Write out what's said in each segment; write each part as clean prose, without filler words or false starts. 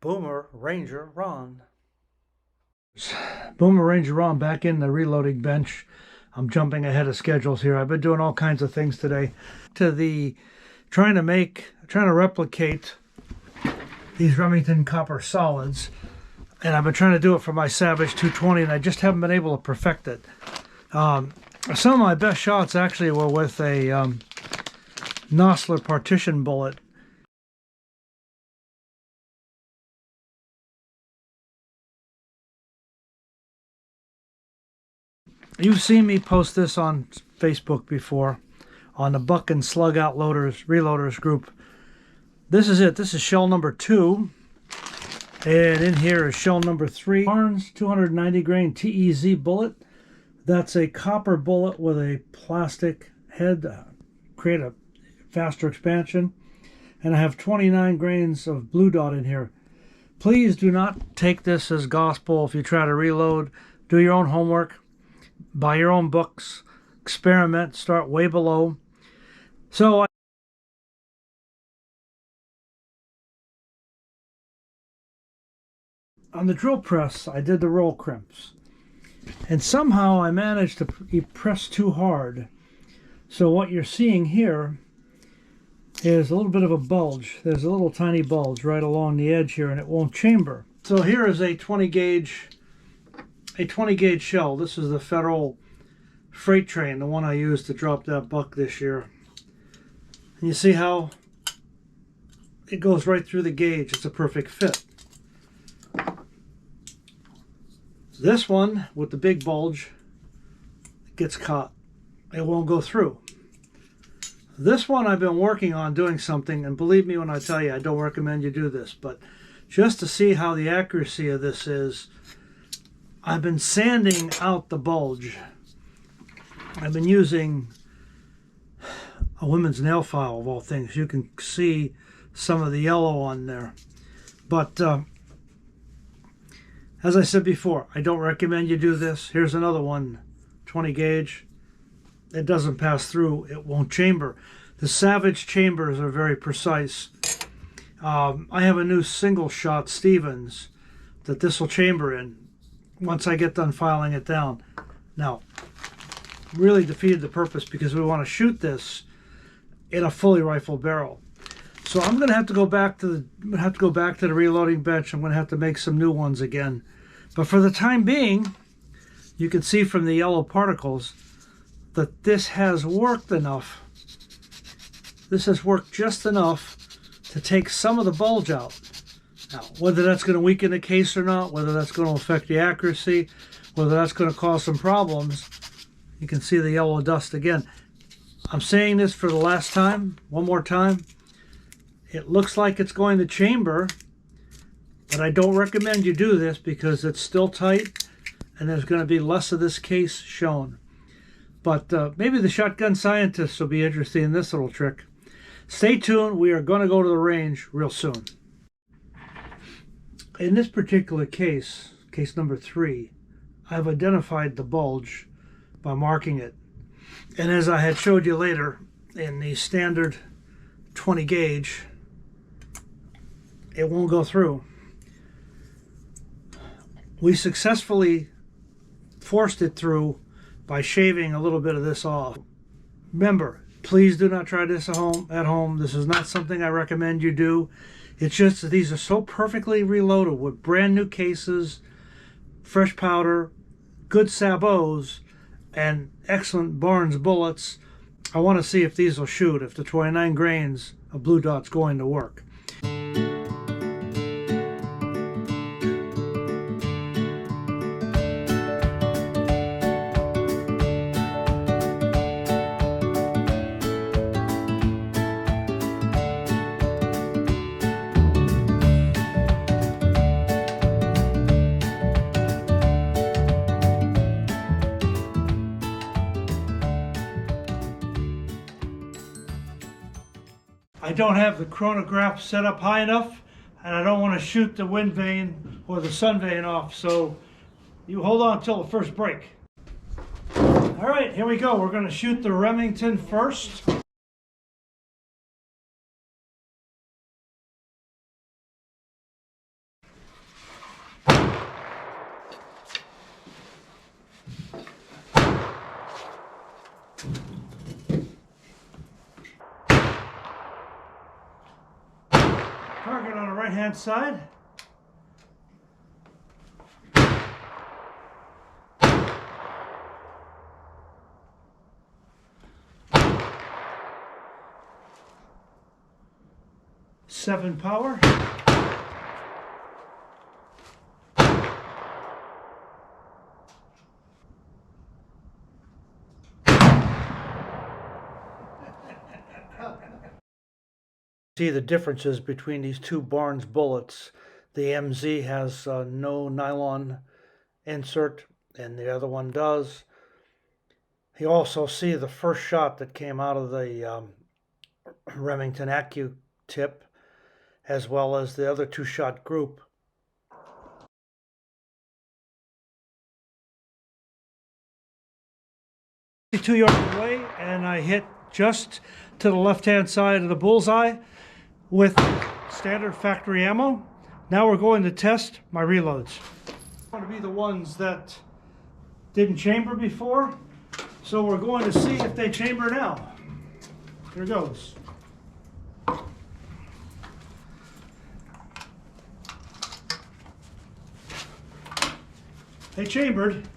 Boomer Ranger Ron. Boomer Ranger Ron back in the reloading bench. I'm jumping ahead of schedules here. I've been doing all kinds of things today. Trying to replicate these Remington copper solids. And I've been trying to do it for my Savage 220, and I just haven't been able to perfect it. Some of my best shots actually were with a Nosler partition bullet. You've seen me post this on Facebook before, on the Buck and Slug Reloaders group. This is it. This is shell number 2. And in here is shell number 3. Barnes 290 grain TEZ bullet. That's a copper bullet with a plastic head to create a faster expansion. And I have 29 grains of blue dot in here. Please do not take this as gospel if you try to reload. Do your own homework. Buy your own books. Experiment. Start way below. So on the drill press, I did the roll crimps. And somehow I managed to press too hard. So what you're seeing here is a little bit of a bulge. There's a little tiny bulge right along the edge here, and it won't chamber. So here is a 20 gauge shell. This is the Federal freight train, the one I used to drop that buck this year. And you see how it goes right through the gauge. It's a perfect fit. This one with the big bulge gets caught. It won't go through. This one I've been working on doing something, and believe me when I tell you, I don't recommend you do this, but just to see how the accuracy of this is, I've been sanding out the bulge. I've been using a women's nail file of all things. You can see some of the yellow on there. But as I said before, I don't recommend you do this. Here's another one, 20 gauge. It doesn't pass through. It won't chamber. The Savage chambers are very precise. I have a new single shot Stevens that this will chamber in once I get done filing it down. Now, really defeated the purpose because we want to shoot this in a fully rifled barrel. So I'm going to have to go back to the reloading bench. I'm going to have to make some new ones again. But for the time being, you can see from the yellow particles that this has worked enough. This has worked just enough to take some of the bulge out. Now, whether that's going to weaken the case or not, whether that's going to affect the accuracy, whether that's going to cause some problems, you can see the yellow dust again. I'm saying this for the last time, one more time. It looks like it's going to chamber, but I don't recommend you do this because it's still tight and there's going to be less of this case shown. But maybe the shotgun scientists will be interested in this little trick. Stay tuned. We are going to go to the range real soon. In this particular case, case number 3, I've identified the bulge by marking it. And as I had showed you later, in the standard 20 gauge, it won't go through. We successfully forced it through by shaving a little bit of this off. Remember, please do not try this at home. This is not something I recommend you do. It's just that these are so perfectly reloaded with brand new cases, fresh powder, good sabots, and excellent Barnes bullets. I want to see if these will shoot, if the 29 grains of blue dot's going to work. I don't have the chronograph set up high enough, and I don't want to shoot the wind vane or the sun vane off, so you hold on until the first break. All right, here we go. We're going to shoot the Remington first. right-hand side. Seven power. See the differences between these two Barnes bullets. The MZ has no nylon insert and the other one does. You also see the first shot that came out of the Remington Accu tip, as well as the other two-shot group. 2 yards away, and I hit just to the left-hand side of the bullseye with standard factory ammo. Now we're going to test my reloads. I want to be the ones that didn't chamber before, so we're going to see if they chamber now. Here goes. They chambered.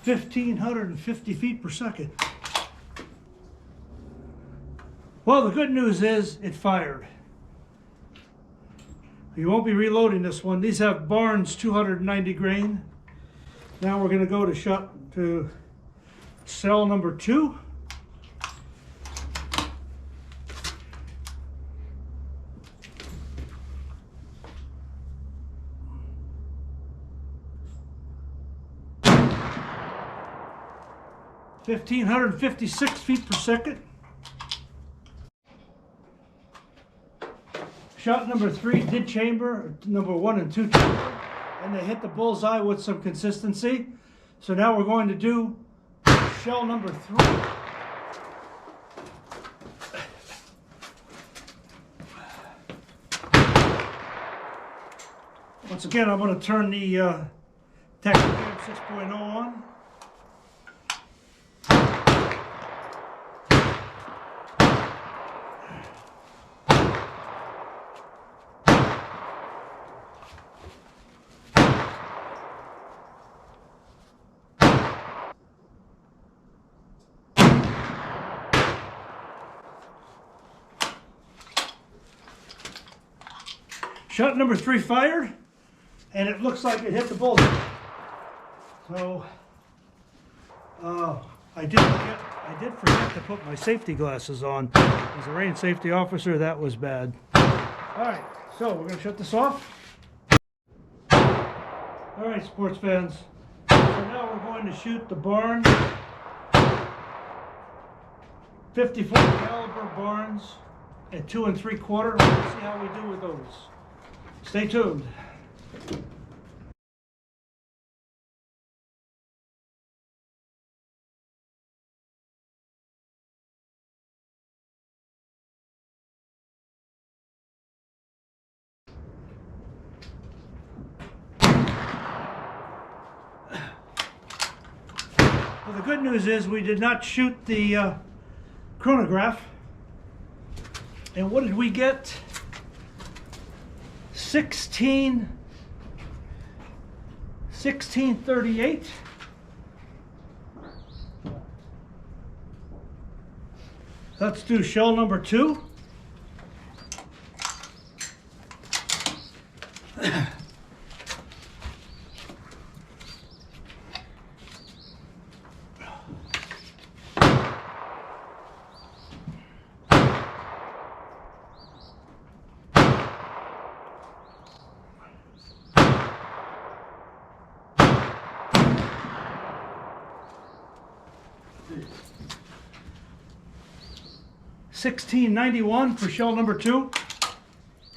(1,550 feet per second). Well, the good news is it fired. You won't be reloading this one. These have Barnes 290 grain. Now we're going to go to cell number 2. (1,556 feet per second). Shot number 3 did chamber, number 1 and 2 chamber, and they hit the bullseye with some consistency. So now we're going to do shell number 3. Once again, I'm going to turn the Tacticam 6.0 on. Shot number 3 fired, and it looks like it hit the bullseye. So, I did forget to put my safety glasses on. As a range safety officer, that was bad. All right, so we're going to shut this off. All right, sports fans. So now we're going to shoot the Barnes 54 caliber Barnes at 2 3/4. Let's see how we do with those. Stay tuned. Well, the good news is we did not shoot the chronograph. And what did we get? 1638. Let's do shell number 2. $16.91 for shell number 2,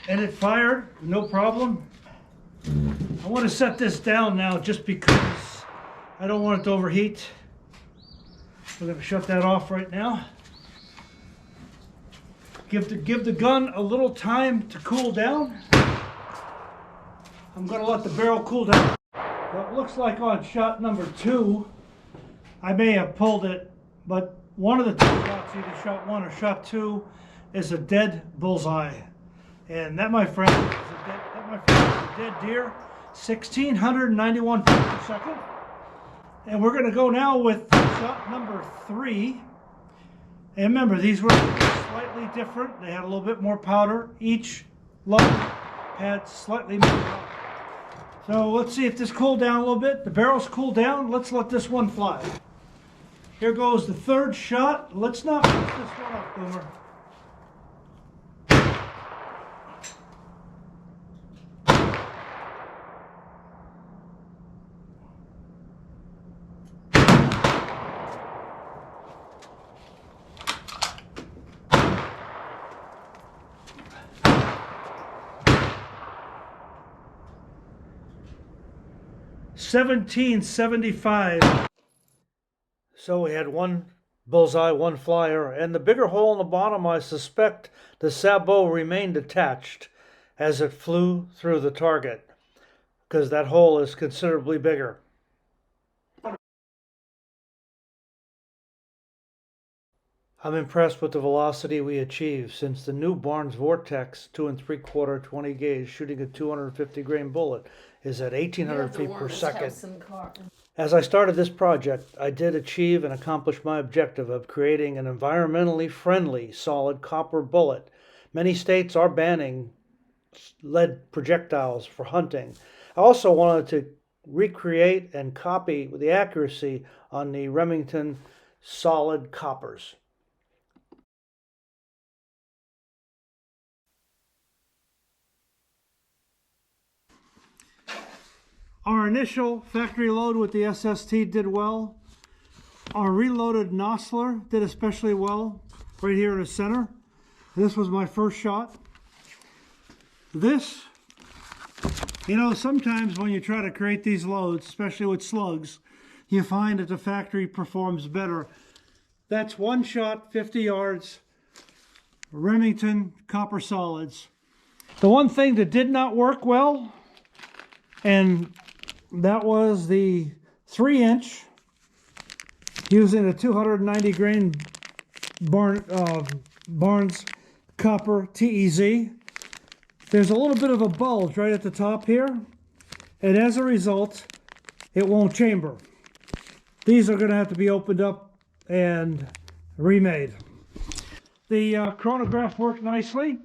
and it fired, no problem. I want to set this down now just because I don't want it to overheat. We're going to shut that off right now. Give the gun a little time to cool down. I'm going to let the barrel cool down. Well, it looks like on shot number 2, I may have pulled it, but one of the two shots, either shot 1 or shot 2, is a dead bullseye. And that, my friend, is a dead deer, 1,691 feet per second. And we're going to go now with shot number 3. And remember, these were slightly different. They had a little bit more powder. Each load had slightly more powder. So let's see if this cooled down a little bit. The barrel's cooled down. Let's let this one fly. Here goes the 3rd shot. Let's not miss this one up, Boomer. $17.75. So we had 1 bullseye, 1 flyer, and the bigger hole in the bottom, I suspect the sabot remained attached as it flew through the target, because that hole is considerably bigger. I'm impressed with the velocity we achieved since the new Barnes Vortex 2 3/4 20 gauge shooting a 250 grain bullet is at 1,800 feet per second. As I started this project, I did achieve and accomplish my objective of creating an environmentally friendly solid copper bullet. Many states are banning lead projectiles for hunting. I also wanted to recreate and copy the accuracy on the Remington solid coppers. Our initial factory load with the SST did well. Our reloaded Nosler did especially well, right here in the center. This was my first shot. This, you know, sometimes when you try to create these loads, especially with slugs, you find that the factory performs better. That's 1 shot, 50 yards, Remington copper solids. The one thing that did not work well, and that was the 3-inch using a 290 grain Barnes copper TEZ. There's a little bit of a bulge right at the top here, and as a result, it won't chamber. These are going to have to be opened up and remade. The chronograph worked nicely.